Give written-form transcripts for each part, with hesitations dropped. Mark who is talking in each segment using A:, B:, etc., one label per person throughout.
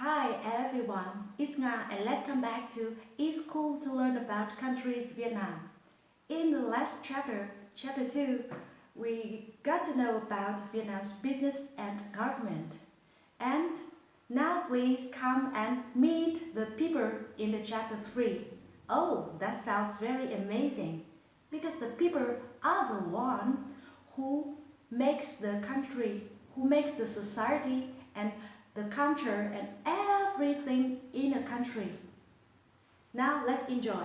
A: Hi everyone, it's Nga and let's come back to It's Cool to Learn About Countries Vietnam. In the last chapter, chapter 2, we got to know about Vietnam's business and government. And now please come and meet the people in the chapter 3. Oh, that sounds very amazing because the people are the one who makes the country, who makes the society and the culture and everything in a country. Now let's enjoy.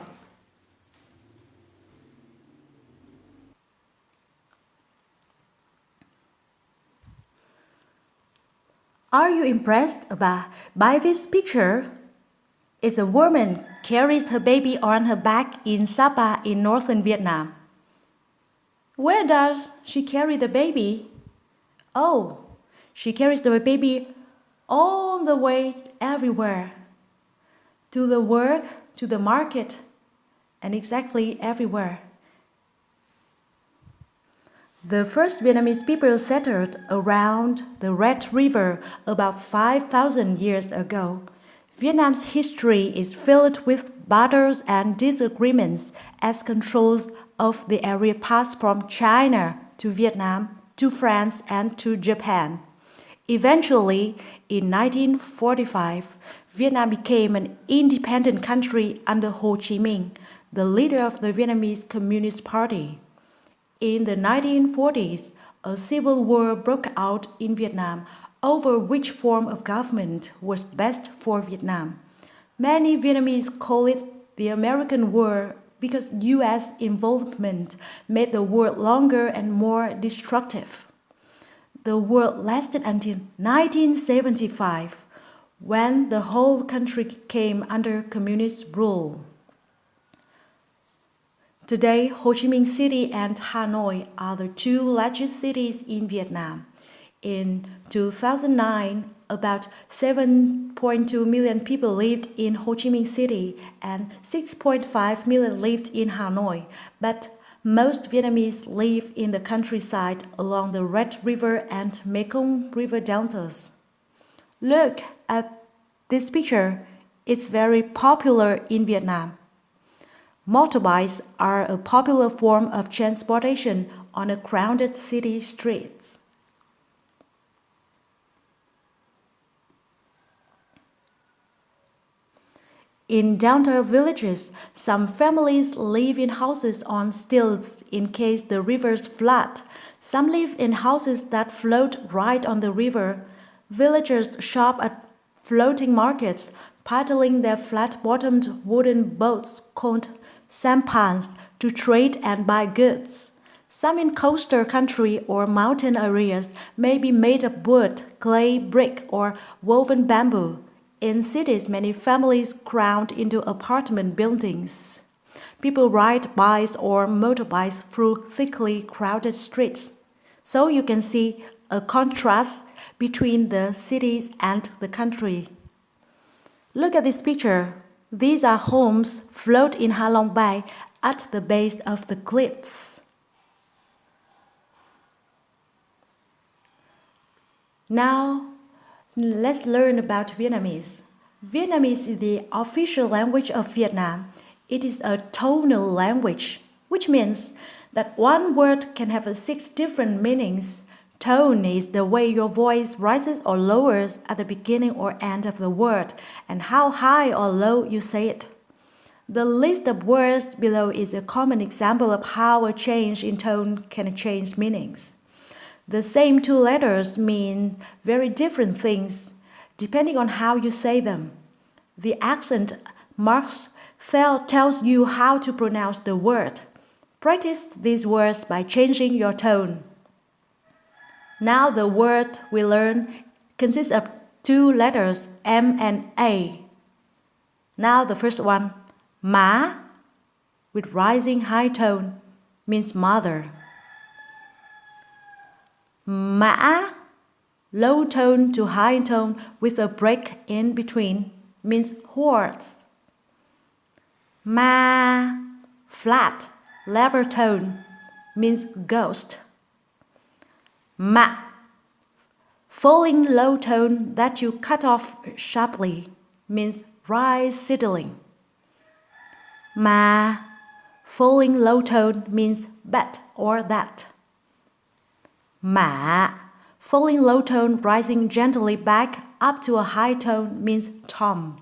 A: Are you impressed by this picture? It's a woman carries her baby on her back in Sapa in northern Vietnam. Where does she carry the baby? Oh, she carries the baby all the way everywhere. To the work, to the market, and exactly everywhere. The first Vietnamese people settled around the Red River about 5,000 years ago. Vietnam's history is filled with battles and disagreements as controls of the area passed from China to Vietnam, to France, and to Japan. Eventually, in 1945, Vietnam became an independent country under Ho Chi Minh, the leader of the Vietnamese Communist Party. In the 1940s, a civil war broke out in Vietnam over which form of government was best for Vietnam. Many Vietnamese call it the American War because US involvement made the war longer and more destructive. The war lasted until 1975, when the whole country came under communist rule. Today, Ho Chi Minh City and Hanoi are the two largest cities in Vietnam. In 2009, about 7.2 million people lived in Ho Chi Minh City and 6.5 million lived in Hanoi, but most Vietnamese live in the countryside along the Red River and Mekong River deltas. Look at this picture. It's very popular in Vietnam. Motorbikes are a popular form of transportation on a crowded city streets. In downtown villages, some families live in houses on stilts in case the rivers flood. Some live in houses that float right on the river. Villagers shop at floating markets, paddling their flat-bottomed wooden boats called sampans to trade and buy goods. Some in coastal country or mountain areas may be made of wood, clay, brick, or woven bamboo. In cities, many families crowd into apartment buildings. People ride bikes or motorbikes through thickly crowded streets. So you can see a contrast between the cities and the country. Look at this picture. These are homes float in Ha Long Bay at the base of the cliffs. Now, let's learn about Vietnamese. Vietnamese is the official language of Vietnam. It is a tonal language, which means that one word can have 6 different meanings. Tone is the way your voice rises or lowers at the beginning or end of the word, and how high or low you say it. The list of words below is a common example of how a change in tone can change meanings. The same 2 letters mean very different things depending on how you say them. The accent marks tells you how to pronounce the word. Practice these words by changing your tone. Now the word we learn consists of 2 letters, M and A. Now the first one, Ma, with rising high tone, means mother. Mã, low tone to high tone with a break in between, means horse. Ma, flat, level tone, means ghost. Ma, Falling low tone that you cut off sharply means rise settling. Ma, falling low tone means bet or that. Ma, falling low tone rising gently back up to a high tone means Tom.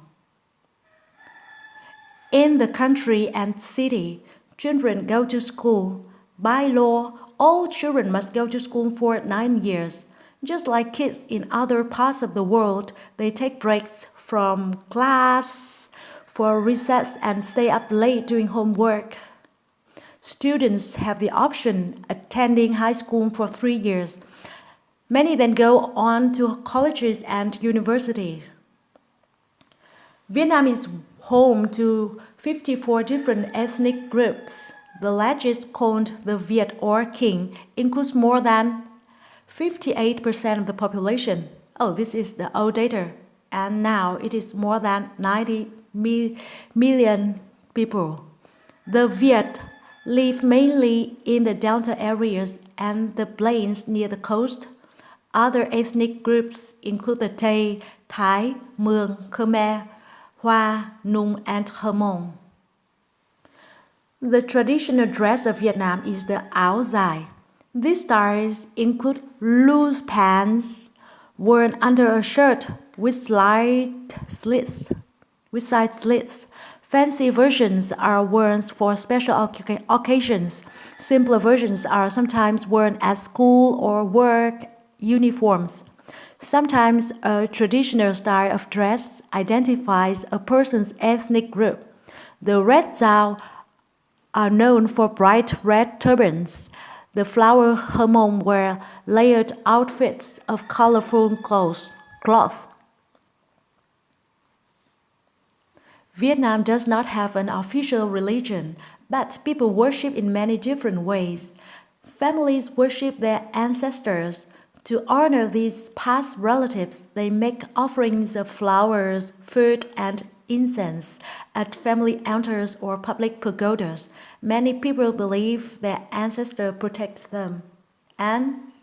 A: In the country and city, children go to school. By law, all children must go to school for 9 years. Just like kids in other parts of the world, they take breaks from class for recess and stay up late doing homework. Students have the option attending high school for 3 years. Many then go on to colleges and universities. Vietnam is home to 54 different ethnic groups. The largest, called the Viet or King, includes more than 58% of the population. Oh, this is the old data. And now it is more than 90 million people. The Viet live mainly in the delta areas and the plains near the coast. Other ethnic groups include the Tây, Thái, Mường, Khmer, Hoa, Nung, and Hmong. The traditional dress of Vietnam is the áo dài. These styles include loose pants worn under a shirt with side slits. Fancy versions are worn for special occasions. Simpler versions are sometimes worn at school or work uniforms. Sometimes a traditional style of dress identifies a person's ethnic group. The Red Dao are known for bright red turbans. The flower Hmong wear layered outfits of colorful cloth. Vietnam does not have an official religion, but people worship in many different ways. Families worship their ancestors. To honor these past relatives, they make offerings of flowers, food, and incense at family altars or public pagodas. Many people believe their ancestors protect them. And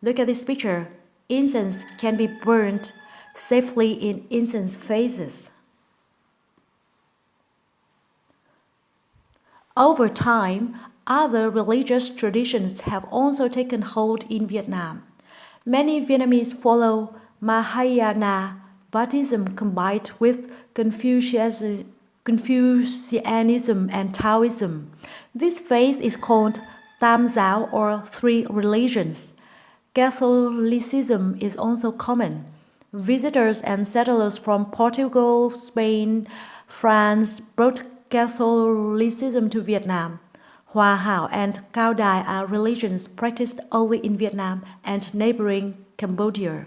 A: look at this picture. Incense can be burnt safely in incense vases. Over time, other religious traditions have also taken hold in Vietnam. Many Vietnamese follow Mahayana Buddhism combined with Confucianism and Taoism. This faith is called Tam Giáo or Three Religions. Catholicism is also common. Visitors and settlers from Portugal, Spain, France brought Catholicism to Vietnam. Hoa Hao and Cao Đài are religions practiced only in Vietnam and neighboring Cambodia.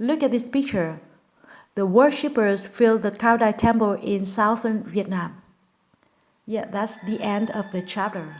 A: Look at this picture. The worshippers fill the Cao Đài temple in southern Vietnam. Yeah, that's the end of the chapter.